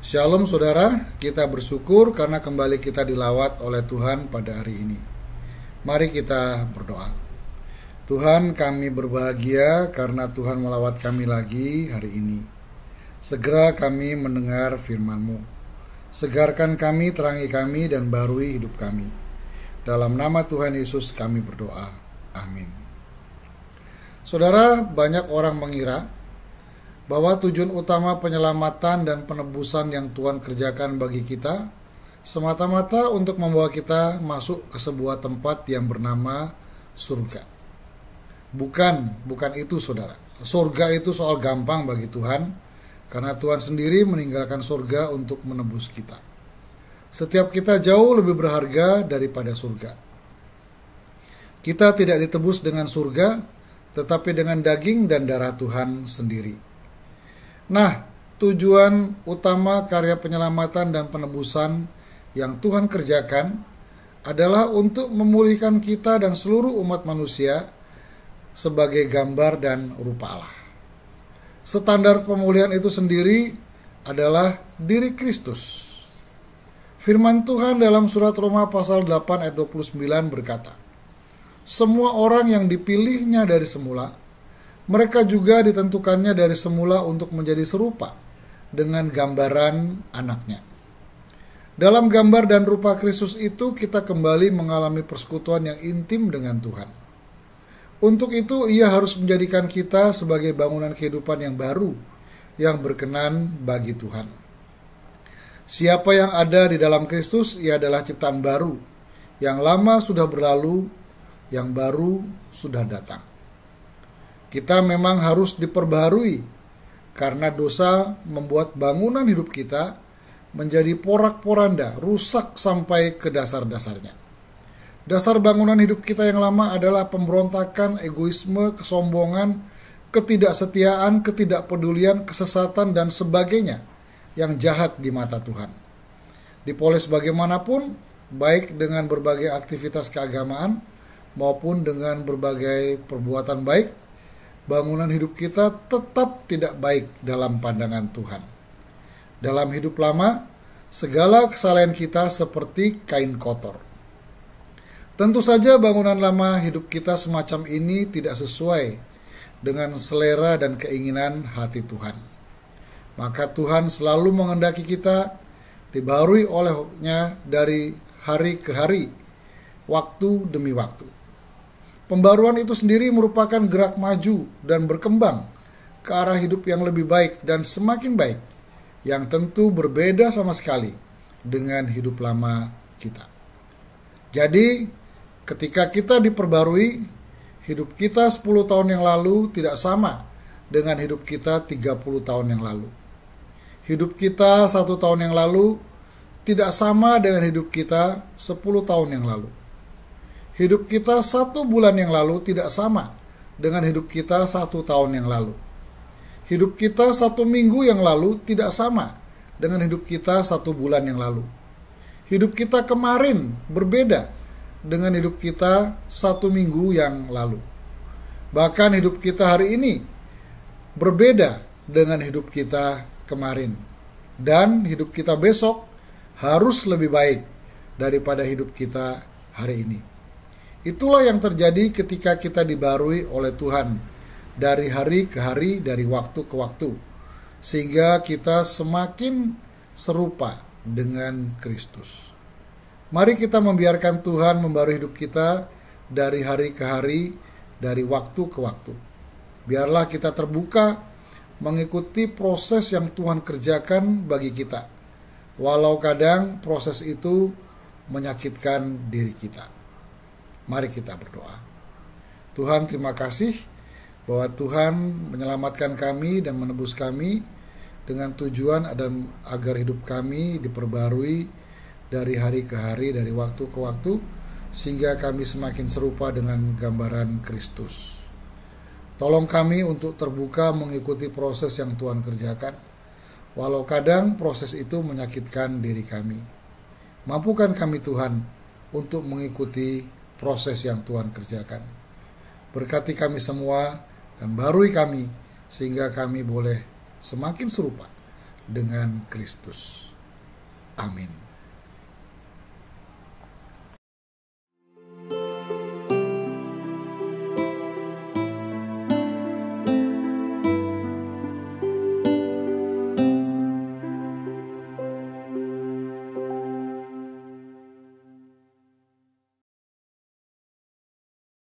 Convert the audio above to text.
Shalom saudara, kita bersyukur karena kembali kita dilawat oleh Tuhan pada hari ini. Mari kita berdoa. Tuhan, kami berbahagia karena Tuhan melawat kami lagi hari ini. Segera kami mendengar firman-Mu. Segarkan kami, terangi kami, dan barui hidup kami. Dalam nama Tuhan Yesus kami berdoa. Amin. Saudara, banyak orang mengira bahwa tujuan utama penyelamatan dan penebusan yang Tuhan kerjakan bagi kita semata-mata untuk membawa kita masuk ke sebuah tempat yang bernama surga. Bukan itu saudara. Surga itu soal gampang bagi Tuhan, karena Tuhan sendiri meninggalkan surga untuk menebus kita. Setiap kita jauh lebih berharga daripada surga. Kita tidak ditebus dengan surga, tetapi dengan daging dan darah Tuhan sendiri. Nah, tujuan utama karya penyelamatan dan penebusan yang Tuhan kerjakan adalah untuk memulihkan kita dan seluruh umat manusia sebagai gambar dan rupa Allah. Standar pemulihan itu sendiri adalah diri Kristus. Firman Tuhan dalam surat Roma pasal 8 ayat 29 berkata, "Semua orang yang dipilihnya dari semula, mereka juga ditentukannya dari semula untuk menjadi serupa dengan gambaran anaknya." Dalam gambar dan rupa Kristus itu kita kembali mengalami persekutuan yang intim dengan Tuhan. Untuk itu ia harus menjadikan kita sebagai bangunan kehidupan yang baru, yang berkenan bagi Tuhan. Siapa yang ada di dalam Kristus, ia adalah ciptaan baru. Yang lama sudah berlalu, yang baru sudah datang. Kita memang harus diperbaharui karena dosa membuat bangunan hidup kita menjadi porak-poranda, rusak sampai ke dasar-dasarnya. Dasar bangunan hidup kita yang lama adalah pemberontakan, egoisme, kesombongan, ketidaksetiaan, ketidakpedulian, kesesatan, dan sebagainya yang jahat di mata Tuhan. Dipoles bagaimanapun, baik dengan berbagai aktivitas keagamaan maupun dengan berbagai perbuatan baik, bangunan hidup kita tetap tidak baik dalam pandangan Tuhan. Dalam hidup lama, segala kesalahan kita seperti kain kotor. Tentu saja bangunan lama hidup kita semacam ini tidak sesuai dengan selera dan keinginan hati Tuhan. Maka Tuhan selalu menghendaki kita dibaharui olehnya dari hari ke hari, waktu demi waktu. Pembaruan itu sendiri merupakan gerak maju dan berkembang ke arah hidup yang lebih baik dan semakin baik, yang tentu berbeda sama sekali dengan hidup lama kita. Jadi, ketika kita diperbarui, hidup kita 10 tahun yang lalu tidak sama dengan hidup kita 30 tahun yang lalu. Hidup kita 1 tahun yang lalu tidak sama dengan hidup kita 10 tahun yang lalu. Hidup kita 1 bulan yang lalu tidak sama dengan hidup kita 1 tahun yang lalu. Hidup kita 1 minggu yang lalu tidak sama dengan hidup kita 1 bulan yang lalu. Hidup kita kemarin berbeda dengan hidup kita 1 minggu yang lalu. Bahkan hidup kita hari ini berbeda dengan hidup kita kemarin. Dan hidup kita besok harus lebih baik daripada hidup kita hari ini. Itulah yang terjadi ketika kita dibarui oleh Tuhan dari hari ke hari, dari waktu ke waktu, sehingga kita semakin serupa dengan Kristus. Mari kita membiarkan Tuhan membarui hidup kita dari hari ke hari, dari waktu ke waktu. Biarlah kita terbuka mengikuti proses yang Tuhan kerjakan bagi kita, walau kadang proses itu menyakitkan diri kita. Mari kita berdoa. Tuhan, terima kasih bahwa Tuhan menyelamatkan kami dan menebus kami dengan tujuan dan agar hidup kami diperbarui dari hari ke hari, dari waktu ke waktu, sehingga kami semakin serupa dengan gambaran Kristus. Tolong kami untuk terbuka mengikuti proses yang Tuhan kerjakan, walau kadang proses itu menyakitkan diri kami. Mampukan kami Tuhan untuk mengikuti proses yang Tuhan kerjakan. Berkati kami semua dan barui kami sehingga kami boleh semakin serupa dengan Kristus. Amin.